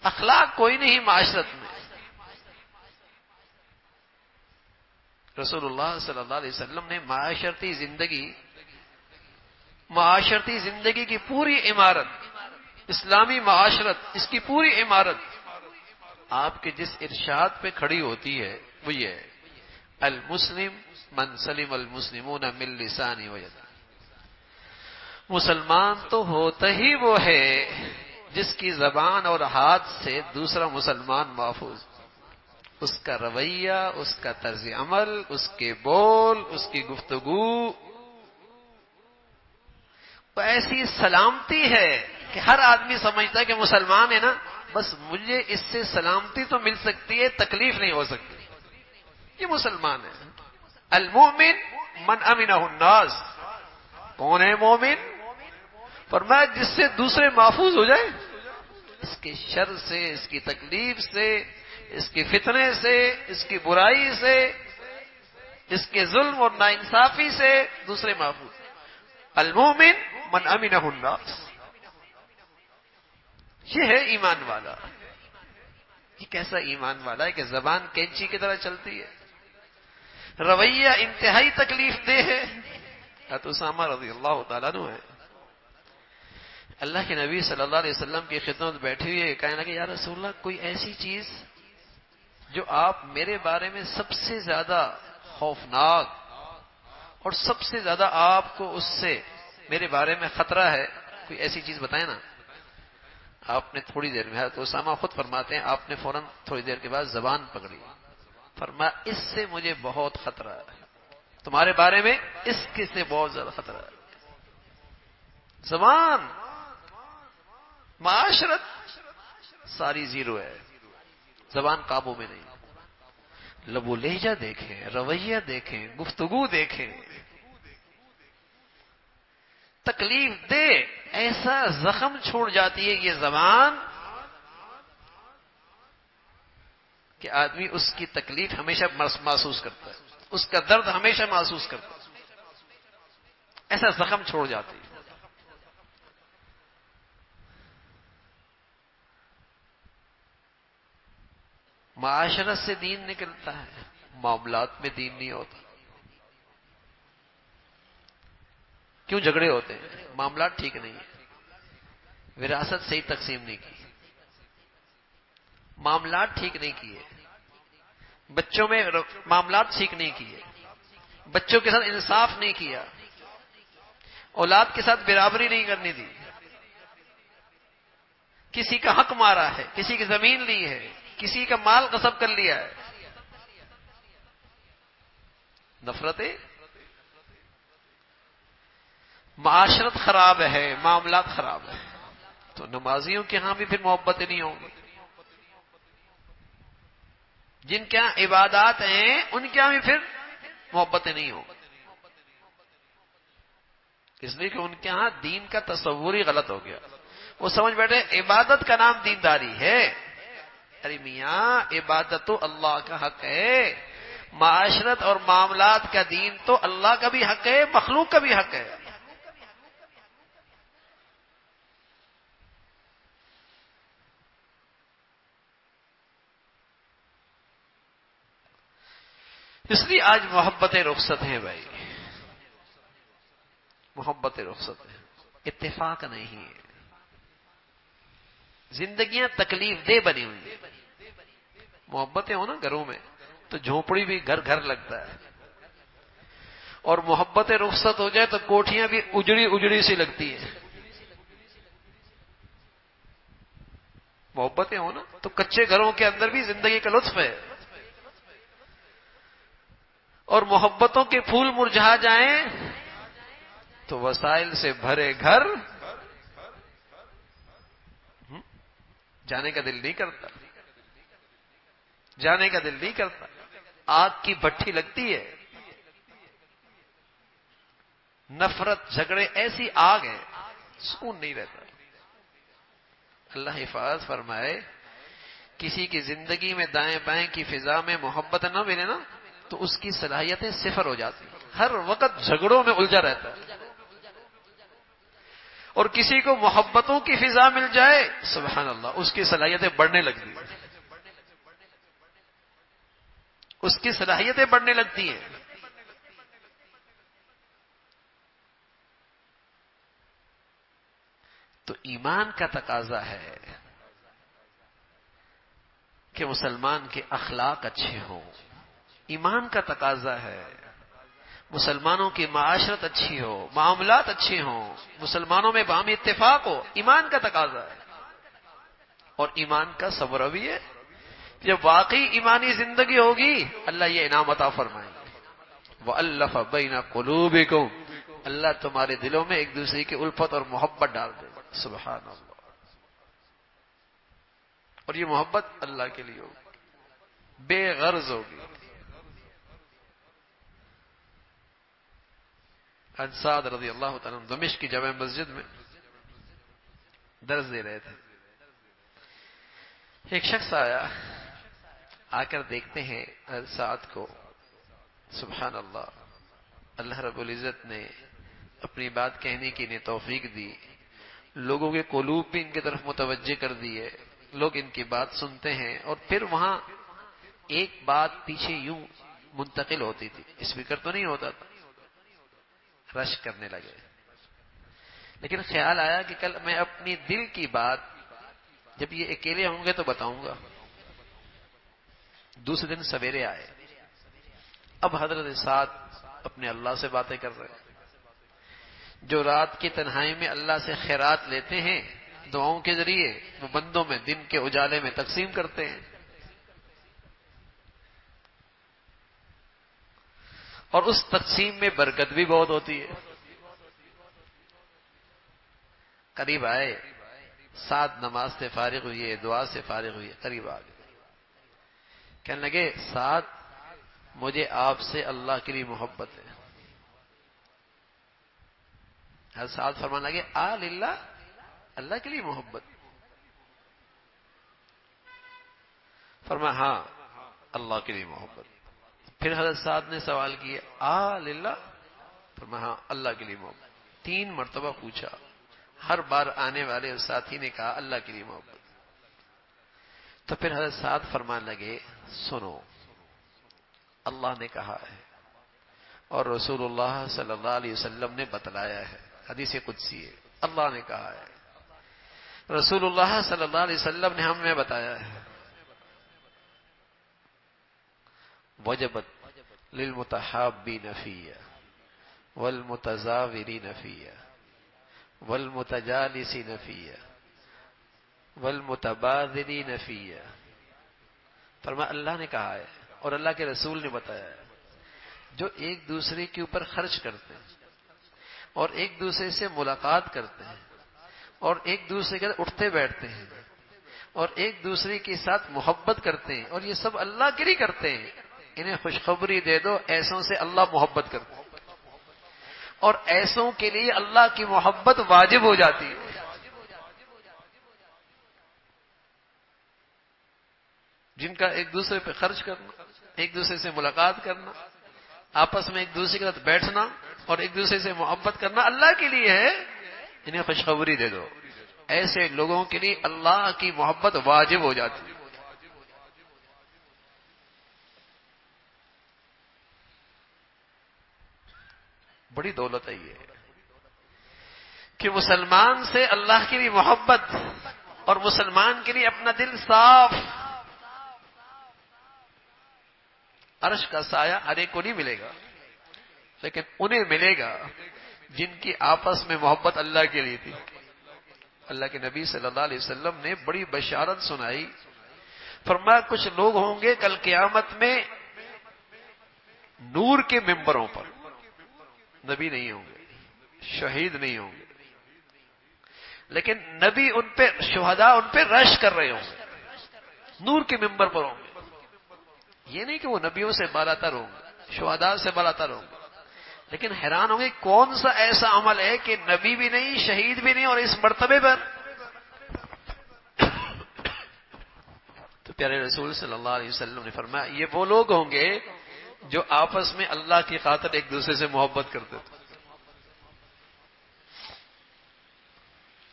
اخلاق کوئی نہیں معاشرت میں۔ رسول اللہ صلی اللہ علیہ وسلم نے معاشرتی زندگی کی پوری عمارت، اسلامی معاشرت، اس کی پوری عمارت آپ کے جس ارشاد پہ کھڑی ہوتی ہے وہ یہ ہے، المسلم من سلم المسلمون من لسانه ویده۔ مسلمان تو ہوتا ہی وہ ہے جس کی زبان اور ہاتھ سے دوسرا مسلمان محفوظ، اس کا رویہ، اس کا طرز عمل، اس کے بول، اس کی گفتگو وہ ایسی سلامتی ہے کہ ہر آدمی سمجھتا ہے کہ مسلمان ہے نا، بس مجھے اس سے سلامتی تو مل سکتی ہے، تکلیف نہیں ہو سکتی، یہ مسلمان ہے۔ المومن من امنہ الناس، کون ہے مومن؟ فرمایا جس سے دوسرے محفوظ ہو جائے، اس کے شر سے، اس کی تکلیف سے، اس کے فتنے سے، اس کی برائی سے، اس کے ظلم اور ناانصافی سے دوسرے محفوظ۔ المومن من امنہ الناس، یہ ہے ایمان والا۔ یہ کیسا ایمان والا ہے کہ زبان کینچی کی طرح چلتی ہے، رویہ انتہائی تکلیف دہ ہے۔ حضرت اسامہ رضی اللہ تعالیٰ عنہ ہے، اللہ کے نبی صلی اللہ علیہ وسلم کی خدمت بیٹھے ہوئے کہنے لگے، یا رسول اللہ کوئی ایسی چیز جو آپ میرے بارے میں سب سے زیادہ خوفناک اور سب سے زیادہ آپ کو اس سے میرے بارے میں خطرہ ہے، کوئی ایسی چیز بتائیں نا۔ آپ نے تھوڑی دیر میں، حضرت اسامہ خود فرماتے ہیں، آپ نے فوراً تھوڑی دیر کے بعد زبان پکڑی، فرمایا اس سے مجھے بہت خطرہ ہے، تمہارے بارے میں اس کے سے بہت زیادہ خطرہ ہے۔ زبان، معاشرت ساری زیرو ہے، زبان قابو میں نہیں۔ لب و لہجہ دیکھیں، رویہ دیکھیں، گفتگو دیکھیں، تکلیف دے ایسا زخم چھوڑ جاتی ہے یہ زبان کہ آدمی اس کی تکلیف ہمیشہ محسوس کرتا ہے، اس کا درد ہمیشہ محسوس کرتا ہے، ایسا زخم چھوڑ جاتی ہے۔ معاشرت سے دین نکلتا ہے، معاملات میں دین نہیں ہوتا۔ کیوں جھگڑے ہوتے ہیں؟ معاملات ٹھیک نہیں ہے۔ وراثت صحیح تقسیم نہیں کی، معاملات ٹھیک نہیں کیے، بچوں میں معاملات ٹھیک نہیں کیے، بچوں کے ساتھ انصاف نہیں کیا، اولاد کے ساتھ برابری نہیں کرنی دی، کسی کا حق مارا ہے، کسی کی زمین لی ہے، کسی کا مال غصب کر لیا ہے، نفرتیں، معاشرت خراب ہے، معاملات خراب ہے، تو نمازیوں کے ہاں بھی پھر محبتیں نہیں ہوں گی، جن کے ہاں عبادات ہیں ان کے ہاں بھی پھر محبتیں نہیں ہوں گی، اس لیے کہ ان کے ہاں دین کا تصور ہی غلط ہو گیا، وہ سمجھ بیٹھے عبادت کا نام دینداری ہے، ارے میاں عبادت تو اللہ کا حق ہے، معاشرت اور معاملات کا دین تو اللہ کا بھی حق ہے، مخلوق کا بھی حق ہے، اس لیے آج محبت رخصت ہیں بھائی، محبت رخصت ہے، اتفاق نہیں ہے، زندگیاں تکلیف دہ بنی ہوئی ہیں، محبتیں ہو نا گھروں میں تو جھونپڑی بھی گھر گھر لگتا ہے، اور محبت رخصت ہو جائے تو کوٹھیاں بھی اجڑی اجڑی سی لگتی ہیں، محبتیں ہو نا تو کچے گھروں کے اندر بھی زندگی کا لطف ہے، اور محبتوں کے پھول مرجھا جائیں تو وسائل سے بھرے گھر جانے کا دل نہیں کرتا، جانے کا دل نہیں کرتا، آگ کی بھٹی لگتی ہے، نفرت جھگڑے ایسی آگ ہے سکون نہیں رہتا، اللہ حفاظت فرمائے، کسی کی زندگی میں دائیں بائیں کی فضا میں محبت نہ ملے نا تو اس کی صلاحیتیں صفر ہو جاتی، ہر وقت جھگڑوں میں الجھا رہتا ہے، اور کسی کو محبتوں کی فضا مل جائے سبحان اللہ اس کی صلاحیتیں بڑھنے لگتی ہیں، اس کی صلاحیتیں بڑھنے لگتی ہیں، تو ایمان کا تقاضا ہے کہ مسلمان کے اخلاق اچھے ہوں، ایمان کا تقاضا ہے مسلمانوں کی معاشرت اچھی ہو، معاملات اچھے ہوں، مسلمانوں میں باہمی اتفاق ہو، ایمان کا تقاضا ہے، اور ایمان کا صبر بھی ہے، جب واقعی ایمانی زندگی ہوگی اللہ یہ انعام عطا فرمائیں گے، وَأَلَّفَ بَيْنَ قُلُوبِكُمْ، اللہ تمہارے دلوں میں ایک دوسرے کی الفت اور محبت ڈال دے، سبحان اللہ، اور یہ محبت اللہ کے لیے ہوگی، بے غرض ہوگی۔ حضرت سعد رضی اللہ تعالیٰ عنہ دمشق کی جامع مسجد میں درس دے رہے تھے، ایک شخص آیا، آ کر دیکھتے ہیں حضرت سعد کو، سبحان اللہ، اللہ رب العزت نے اپنی بات کہنے کی انہیں توفیق دی، لوگوں کے قلوب بھی ان کی طرف متوجہ کر دیے، لوگ ان کی بات سنتے ہیں، اور پھر وہاں ایک بات پیچھے یوں منتقل ہوتی تھی، اسپیکر تو نہیں ہوتا تھا، رش کرنے لگے، لیکن خیال آیا کہ کل میں اپنی دل کی بات جب یہ اکیلے ہوں گے تو بتاؤں گا، دوسرے دن سویرے آئے، اب حضرت سعد اپنے اللہ سے باتیں کر رہے ہیں، جو رات کی تنہائی میں اللہ سے خیرات لیتے ہیں دعاؤں کے ذریعے، وہ بندوں میں دن کے اجالے میں تقسیم کرتے ہیں، اور اس تقسیم میں برکت بھی بہت ہوتی ہے۔ قریب آئے، سعد نماز سے فارغ ہوئے، دعا سے فارغ ہوئے، قریب آ گئے، کہنے لگے سعد مجھے آپ سے اللہ کے لیے محبت ہے، حضرت سعد فرمانے لگے للہ، اللہ کے لیے محبت؟ فرمایا ہاں اللہ کے لیے محبت۔ پھر حضرت سعد نے سوال کیا للہ؟ فرمایا ہاں اللہ کے لیے محبت۔ 3 مرتبہ پوچھا، ہر بار آنے والے اس ساتھی نے کہا اللہ کے لیے محبت۔ تو پھر حضرت سعد فرمانے لگے سنو، اللہ نے کہا ہے اور رسول اللہ صلی اللہ علیہ وسلم نے بتلایا ہے، حدیث قدسی ہے، اللہ نے کہا ہے رسول اللہ صلی اللہ علیہ وسلم نے ہمیں بتایا ہے وجبت للمتحابین فیہ والمتزاورین فیہ والمتجالسین فیہ والمتبادلین فیہ. فرمایا اللہ نے کہا ہے اور اللہ کے رسول نے بتایا ہے جو ایک دوسرے کے اوپر خرچ کرتے ہیں اور ایک دوسرے سے ملاقات کرتے ہیں اور ایک دوسرے کے ساتھ اٹھتے بیٹھتے ہیں اور ایک دوسرے کے ساتھ محبت کرتے ہیں اور یہ سب اللہ کے لیے کرتے ہیں، انہیں خوشخبری دے دو ایسوں سے اللہ محبت کرتا ہے اور ایسوں کے لیے اللہ کی محبت واجب ہو جاتی ہے. جن کا ایک دوسرے پہ خرچ کرنا، ایک دوسرے سے ملاقات کرنا، آپس میں ایک دوسرے کے ساتھ بیٹھنا اور ایک دوسرے سے محبت کرنا اللہ کے لیے ہے، انہیں خوشخبری دے دو ایسے لوگوں کے لیے اللہ کی محبت واجب ہو جاتی ہے. بڑی دولت ہے یہ کہ مسلمان سے اللہ کی بھی محبت اور مسلمان کے لیے اپنا دل صاف. عرش کا سایہ ہر ایک کو نہیں ملے گا لیکن انہیں ملے گا جن کی آپس میں محبت اللہ کے لیے تھی. اللہ کے نبی صلی اللہ علیہ وسلم نے بڑی بشارت سنائی. فرمایا کچھ لوگ ہوں گے کل قیامت میں نور کے ممبروں پر، نبی نہیں ہوں گے، شہید نہیں ہوں گے، لیکن نبی ان پہ، شہداء ان پہ رش کر رہے ہوں گے، نور کے ممبر پر ہوں گے. یہ نہیں کہ وہ نبیوں سے بالا تر ہوں گے، شہداء سے بالا تر ہوں گے، لیکن حیران ہوں گے کون سا ایسا عمل ہے کہ نبی بھی نہیں، شہید بھی نہیں اور اس مرتبے پر. تو پیارے رسول صلی اللہ علیہ وسلم نے فرمایا یہ وہ لوگ ہوں گے جو آپس میں اللہ کی خاطر ایک دوسرے سے محبت کرتے تھے.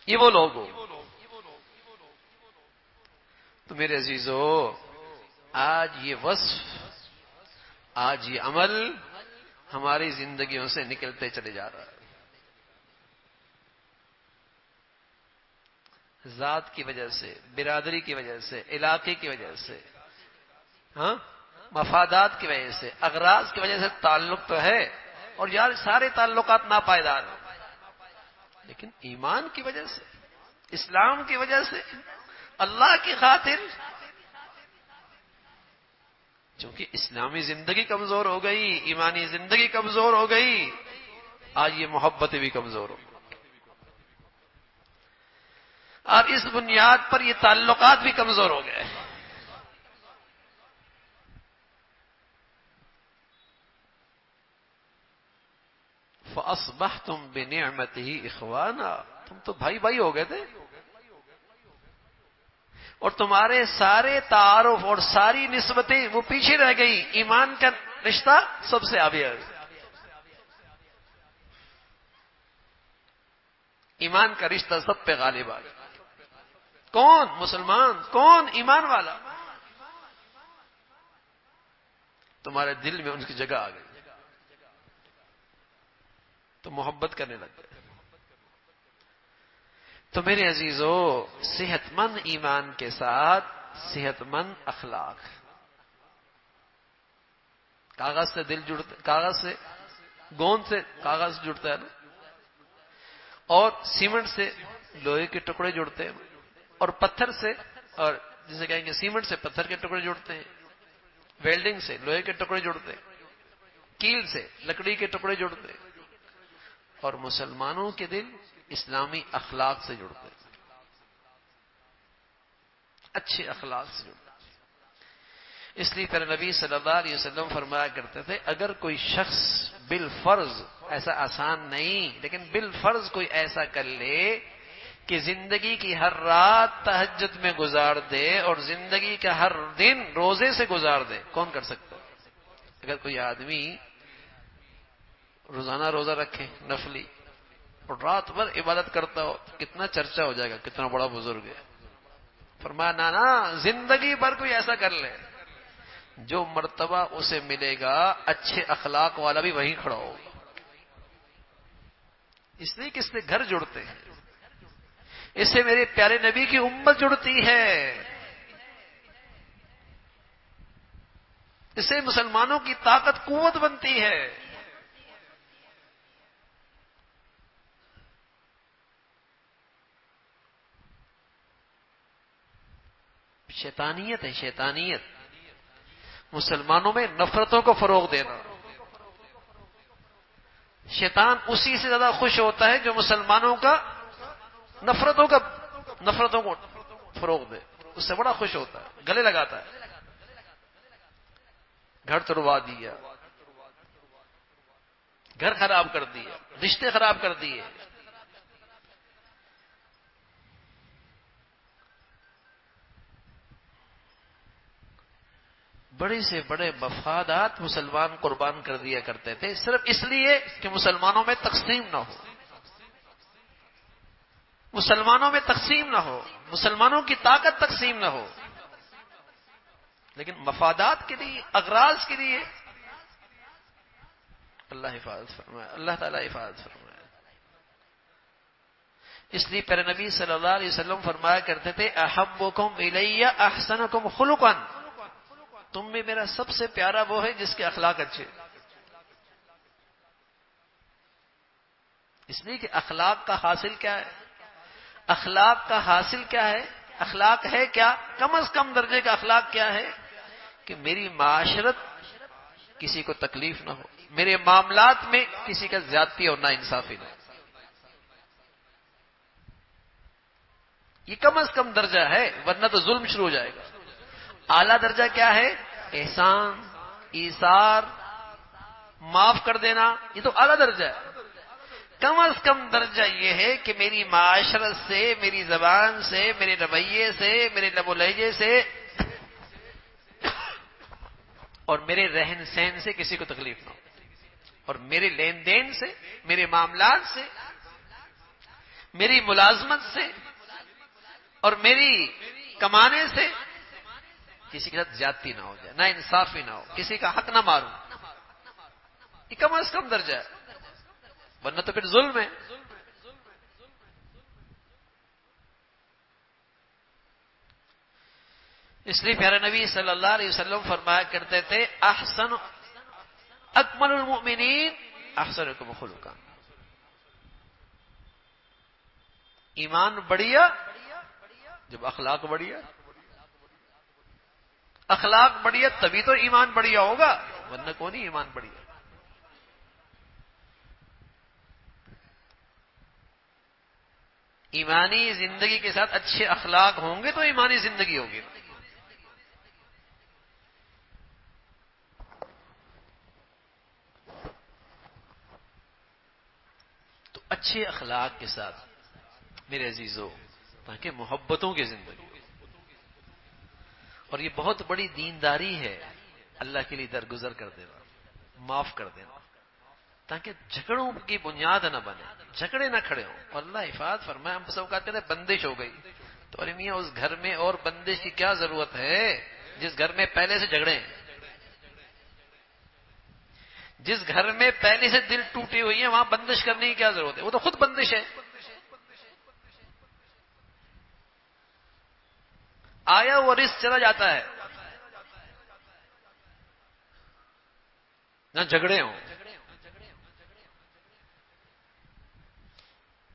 یہ وہ لوگ ہوں. تو میرے عزیزو آج یہ وصف، آج یہ عمل ہماری زندگیوں سے نکلتے چلے جا رہا ہے. ذات کی وجہ سے، برادری کی وجہ سے، علاقے کی وجہ سے، ہاں مفادات کی وجہ سے، اغراض کی وجہ سے تعلق تو ہے اور یار سارے تعلقات ناپائیدار ہیں، لیکن ایمان کی وجہ سے، اسلام کی وجہ سے، اللہ کی خاطر، چونکہ اسلامی زندگی کمزور ہو گئی، ایمانی زندگی کمزور ہو گئی، آج یہ محبتیں بھی کمزور ہو گئی اور اس بنیاد پر یہ تعلقات بھی کمزور ہو گئے. فَأَصْبَحْتُمْ بِنِعْمَتِهِ إِخْوَانًا، تم تو بھائی بھائی ہو گئے تھے اور تمہارے سارے تعارف اور ساری نسبتیں وہ پیچھے رہ گئی. ایمان کا رشتہ سب سے آگے ہے. ایمان کا رشتہ سب پہ غالب آ گیا. کون مسلمان، کون ایمان والا، تمہارے دل میں ان کی جگہ آ گئی تو محبت کرنے لگ گئے. تو میرے عزیزو صحت مند ایمان کے ساتھ صحت مند اخلاق. کاغذ سے دل جڑتا، کاغذ سے، گوند سے کاغذ جڑتا ہے نا، اور سیمنٹ سے لوہے کے ٹکڑے جڑتے ہیں اور پتھر سے، اور جسے کہیں گے سیمنٹ سے پتھر کے ٹکڑے جڑتے ہیں، ویلڈنگ سے لوہے کے ٹکڑے جڑتے ہیں، کیل سے لکڑی کے ٹکڑے جڑتے ہیں. اور مسلمانوں کے دل اسلامی اخلاق سے جڑتے ہیں، اچھے اخلاق سے جڑتے ہیں. اس لیے پیارے نبی صلی اللہ علیہ وسلم فرمایا کرتے تھے اگر کوئی شخص بالفرض، ایسا آسان نہیں لیکن بالفرض کوئی ایسا کر لے کہ زندگی کی ہر رات تہجد میں گزار دے اور زندگی کا ہر دن روزے سے گزار دے. کون کر سکتا ہے؟ اگر کوئی آدمی روزانہ روزہ رکھے نفلی اور رات بھر عبادت کرتا ہو تو کتنا چرچا ہو جائے گا، کتنا بڑا بزرگ ہے. فرمایا نانا زندگی بھر کوئی ایسا کر لے جو مرتبہ اسے ملے گا اچھے اخلاق والا بھی وہیں کھڑا ہوگا. اس لیے کہ اس سے گھر جڑتے ہیں، اس سے میرے پیارے نبی کی امت جڑتی ہے، اس سے مسلمانوں کی طاقت قوت بنتی ہے۔ شیطانیت ہے، شیطانیت، مسلمانوں میں نفرتوں کو فروغ دینا۔ شیطان اسی سے زیادہ خوش ہوتا ہے جو مسلمانوں کا نفرتوں کو فروغ دے، اس سے بڑا خوش ہوتا ہے، گلے لگاتا ہے۔ گھر توڑوا دیا، گھر خراب کر دیا، رشتے خراب کر دیے۔ بڑے سے بڑے مفادات مسلمان قربان کر دیا کرتے تھے، صرف اس لیے کہ مسلمانوں میں تقسیم نہ ہو، مسلمانوں میں تقسیم نہ ہو، مسلمانوں کی طاقت تقسیم نہ ہو، لیکن مفادات کے لیے، اغراض کے لیے اللہ حفاظت فرمائے، اللہ تعالی حفاظت فرمائے۔ اس لیے پیارے نبی صلی اللہ علیہ وسلم فرمایا کرتے تھے احبکم الی احسنکم خلقا، تم میں میرا سب سے پیارا وہ ہے جس کے اخلاق اچھے۔ اس لیے کہ اخلاق کا حاصل کیا ہے؟ اخلاق کا حاصل کیا ہے؟ اخلاق ہے کیا؟ کم از کم درجے کا اخلاق کیا ہے؟ کہ میری معاشرت کسی کو تکلیف نہ ہو، میرے معاملات میں کسی کا زیادتی اور ناانصافی نہ ہو۔ یہ کم از کم درجہ ہے، ورنہ تو ظلم شروع ہو جائے گا۔ اعلیٰ درجہ کیا ہے؟ احسان، ایثار، معاف کر دینا، یہ تو اعلیٰ درجہ ہے۔ کم از کم درجہ یہ ہے کہ میری معاشرت سے، میری زبان سے، میرے رویے سے، میرے لب و لہجے سے اور میرے رہن سہن سے کسی کو تکلیف نہ ہو، اور میرے لین دین سے، میرے معاملات سے، میری ملازمت سے اور میری کمانے سے کسی کے ساتھ زیادتی نہ ہو جائے، نہ انصافی نہ ہو، کسی کا حق نہ ماروں۔ یہ کم از کم درجہ ہے، ورنہ تو پھر ظلم ہے۔ اس لیے پیارے نبی صلی اللہ علیہ وسلم فرمایا کرتے تھے احسن اکمل المؤمنین احسنکم خلقا، ایمان بڑھیا جب اخلاق بڑھیا، اخلاق بڑھیا تبھی تو ایمان بڑھیا ہوگا، ورنہ کون ہی ایمان بڑھیا۔ ایمانی زندگی کے ساتھ اچھے اخلاق ہوں گے تو ایمانی زندگی ہوگی۔ تو اچھے اخلاق کے ساتھ میرے عزیزو، تاکہ محبتوں کی زندگی، اور یہ بہت بڑی دینداری ہے، اللہ کے لیے درگزر کر دینا، معاف کر دینا، تاکہ جھگڑوں کی بنیاد نہ بنے، جھگڑے نہ کھڑے ہوں۔ اور اللہ حفاظت فرمائے، ہم سب کہتے ہیں بندش ہو گئی، تو ارے میاں اس گھر میں اور بندش کی کیا ضرورت ہے جس گھر میں پہلے سے جھگڑے ہیں، جس گھر میں پہلے سے دل ٹوٹی ہوئی ہے وہاں بندش کرنے کی کیا ضرورت ہے؟ وہ تو خود بندش ہے۔ آیا وہ رزق چلا جاتا ہے، نہ جھگڑے ہوں۔